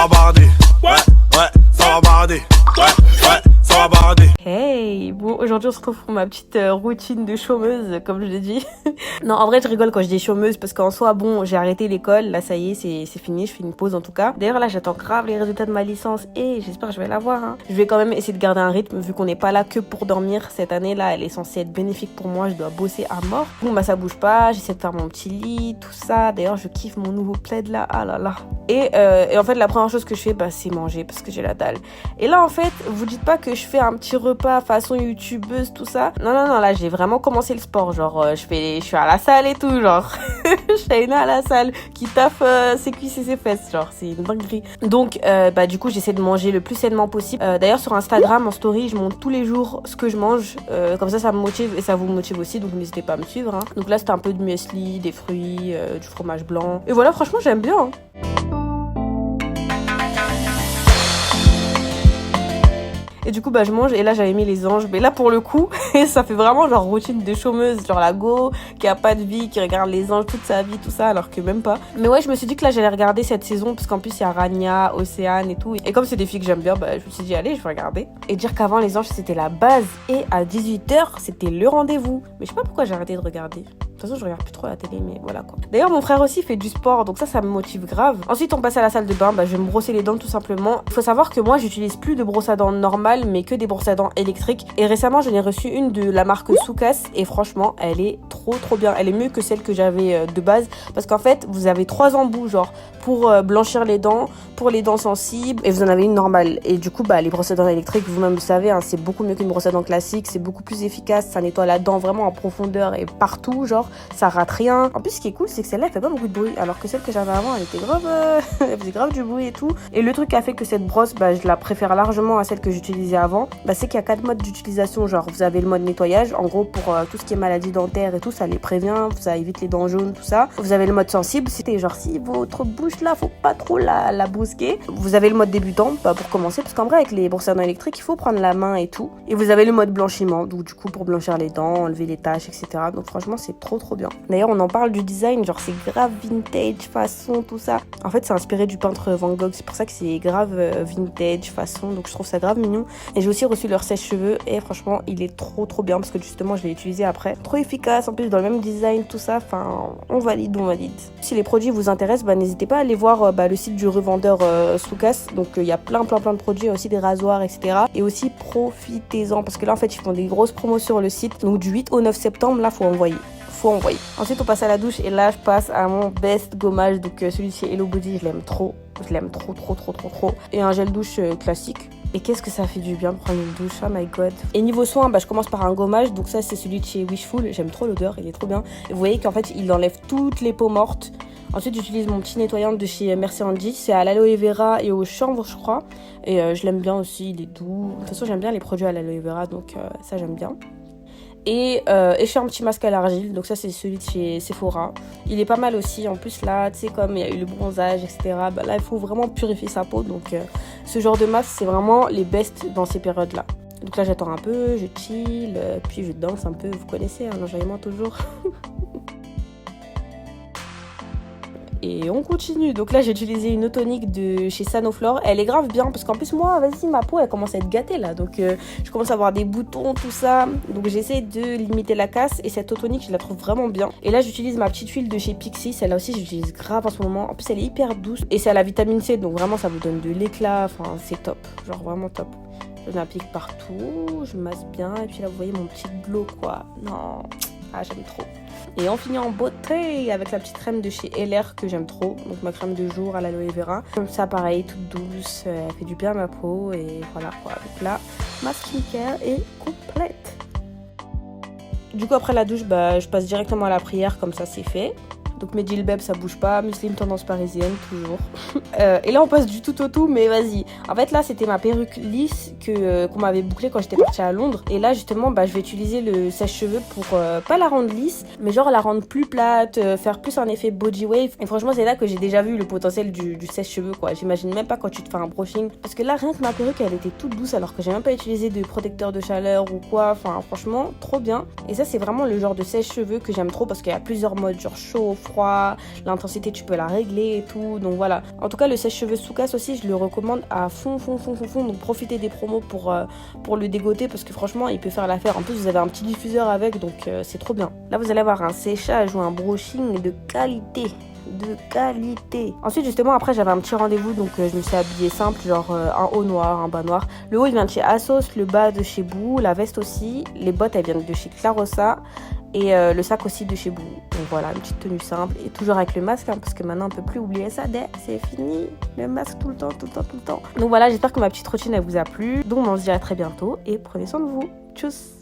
va barder. Ouais, ça va barder. Ouais, ça va barder. Hey, bon, aujourd'hui on se retrouve pour ma petite routine de chômeuse, comme je l'ai dit. Non, en vrai je rigole quand je dis chômeuse parce qu'en soi, bon, j'ai arrêté l'école, là ça y est, c'est fini, je fais une pause en tout cas. D'ailleurs là j'attends grave les résultats de ma licence et j'espère que je vais l'avoir. Hein. Je vais quand même essayer de garder un rythme vu qu'on n'est pas là que pour dormir. Cette année là, elle est censée être bénéfique pour moi, je dois bosser à mort. Bon bah ça bouge pas, j'essaie de faire mon petit lit, tout ça. D'ailleurs je kiffe mon nouveau plaid là, ah là là. Et en fait la première chose que je fais, bah c'est manger parce que j'ai la dalle. Et là en fait, vous dites pas que je fais un petit repas façon youtubeuse, tout ça. Non, là, j'ai vraiment commencé le sport. Genre, je suis à la salle et tout, genre. Shaina à la salle, qui taffe ses cuisses et ses fesses, genre, c'est une dinguerie. Donc, du coup, j'essaie de manger le plus sainement possible. D'ailleurs, sur Instagram, en story, je montre tous les jours ce que je mange. Comme ça me motive et ça vous motive aussi, donc n'hésitez pas à me suivre. Hein. Donc là, c'était un peu de muesli, des fruits, du fromage blanc. Et voilà, franchement, j'aime bien. Hein. Et du coup, je mange. Et là, j'avais mis les anges. Mais là, pour le coup, ça fait vraiment genre routine de chômeuse. Genre la go, qui a pas de vie, qui regarde les anges toute sa vie, tout ça, alors que même pas. Mais ouais, je me suis dit que là, j'allais regarder cette saison. Parce qu'en plus, il y a Rania, Océane et tout. Et comme c'est des filles que j'aime bien, je me suis dit, allez, je vais regarder. Et dire qu'avant, les anges, c'était la base. Et à 18h, c'était le rendez-vous. Mais je sais pas pourquoi j'ai arrêté de regarder. De toute façon, je regarde plus trop la télé, mais voilà quoi. D'ailleurs, mon frère aussi fait du sport, donc ça me motive grave. Ensuite, on passe à la salle de bain. Je vais me brosser les dents tout simplement. Il faut savoir que moi, j'utilise plus de brosse à dents normales, mais que des brosses à dents électriques. Et récemment, j'en ai reçu une de la marque Soukas. Et franchement, elle est trop bien. Elle est mieux que celle que j'avais de base. Parce qu'en fait, vous avez 3 embouts, genre, pour blanchir les dents, pour les dents sensibles. Et vous en avez une normale. Et du coup, les brosses à dents électriques, vous-même le savez, hein, c'est beaucoup mieux qu'une brosse à dents classique. C'est beaucoup plus efficace. Ça nettoie la dent vraiment en profondeur et partout, genre. Ça rate rien. En plus, ce qui est cool, c'est que celle-là, elle fait pas beaucoup de bruit. Alors que celle que j'avais avant, elle était grave. Elle faisait grave du bruit et tout. Et le truc qui a fait que cette brosse, je la préfère largement à celle que j'utilisais avant, c'est qu'il y a 4 modes d'utilisation. Genre, vous avez le mode nettoyage. En gros, pour tout ce qui est maladie dentaire et tout, ça les prévient. Ça évite les dents jaunes, tout ça. Vous avez le mode sensible. C'était genre, si votre bouche là, faut pas trop la brusquer. Vous avez le mode débutant, pour commencer. Parce qu'en vrai, avec les brosses à dents électriques, il faut prendre la main et tout. Et vous avez le mode blanchiment. Donc, du coup, pour blanchir les dents, enlever les taches, etc. Donc, franchement, c'est trop bien. D'ailleurs, on en parle du design, genre c'est grave vintage, façon, tout ça. En fait, c'est inspiré du peintre Van Gogh, c'est pour ça que c'est grave vintage, façon, donc je trouve ça grave mignon. Et j'ai aussi reçu leur sèche-cheveux et franchement, il est trop bien parce que justement, je l'ai utilisé après. Trop efficace, en plus dans le même design, tout ça, enfin, on valide. Si les produits vous intéressent, n'hésitez pas à aller voir le site du revendeur Soukas. Donc il y a plein de produits, il y a aussi des rasoirs, etc. Et aussi profitez-en parce que là, en fait, ils font des grosses promos sur le site. Donc du 8 au 9 septembre, là, faut envoyer. Ensuite on passe à la douche et là je passe à mon best gommage, donc celui de chez Hello Body, je l'aime trop, et un gel douche classique. Et qu'est-ce que ça fait du bien de prendre une douche, oh my god. Et niveau soin, je commence par un gommage, donc ça c'est celui de chez Wishful, j'aime trop l'odeur, il est trop bien. Et vous voyez qu'en fait il enlève toutes les peaux mortes. Ensuite j'utilise mon petit nettoyant de chez Merci Andy, c'est à l'aloe vera et au chanvre je crois. Et je l'aime bien aussi, il est doux. De toute façon j'aime bien les produits à l'aloe vera, donc ça j'aime bien. Et je fais un petit masque à l'argile, donc ça c'est celui de chez Sephora. Il est pas mal aussi, en plus là, tu sais, comme il y a eu le bronzage, etc. Là il faut vraiment purifier sa peau, donc ce genre de masque c'est vraiment les best dans ces périodes-là. Donc là j'attends un peu, je chill, puis je danse un peu, vous connaissez, l'enjaillement toujours. Et on continue. Donc là, j'ai utilisé une eau tonique de chez Sanoflore. Elle est grave bien parce qu'en plus, moi, ma peau, elle commence à être gâtée là. Donc, je commence à avoir des boutons, tout ça. Donc, j'essaie de limiter la casse. Et cette eau tonique, je la trouve vraiment bien. Et là, j'utilise ma petite huile de chez Pixi. Celle-là aussi, j'utilise grave en ce moment. En plus, elle est hyper douce. Et c'est à la vitamine C. Donc, vraiment, ça vous donne de l'éclat. Enfin, c'est top. Genre, vraiment top. Je l'applique partout. Je masse bien. Et puis là, vous voyez mon petit glow, quoi. Non. Ah, j'aime trop. Et on finit en beauté avec la petite crème de chez LR que j'aime trop. Donc ma crème de jour à l'aloe vera. Comme ça, pareil, toute douce. Elle fait du bien à ma peau. Et voilà quoi. Donc là, ma skincare est complète. Du coup, après la douche, je passe directement à la prière. Comme ça, c'est fait. Donc mes djellabs ça bouge pas, muslim tendance parisienne toujours. Et là on passe du tout au tout, mais vas-y. En fait là c'était ma perruque lisse qu'on m'avait bouclée quand j'étais partie à Londres. Et là justement je vais utiliser le sèche-cheveux pour pas la rendre lisse, mais genre la rendre plus plate, faire plus un effet body wave. Et franchement c'est là que j'ai déjà vu le potentiel du sèche-cheveux quoi. J'imagine même pas quand tu te fais un brushing. Parce que là rien que ma perruque elle était toute douce alors que j'ai même pas utilisé de protecteur de chaleur ou quoi. Enfin franchement trop bien. Et ça c'est vraiment le genre de sèche-cheveux que j'aime trop parce qu'il y a plusieurs modes, genre chaud, froid, l'intensité tu peux la régler et tout, donc voilà. En tout cas le sèche-cheveux Soukass aussi je le recommande à fond, donc profitez des promos pour le dégoter parce que franchement il peut faire l'affaire. En plus vous avez un petit diffuseur avec, donc c'est trop bien. Là vous allez avoir un séchage ou un brushing de qualité. Ensuite justement après j'avais un petit rendez-vous, donc je me suis habillée simple, genre un haut noir, un bas noir. Le haut il vient de chez Asos, le bas de chez Boo, la veste aussi, les bottes elles viennent de chez Clarossa et le sac aussi de chez Boo. Donc voilà, une petite tenue simple et toujours avec le masque parce que maintenant on peut plus oublier ça, c'est fini, le masque tout le temps. Donc voilà, j'espère que ma petite routine elle vous a plu, donc on se dit à très bientôt et prenez soin de vous. Tchuss.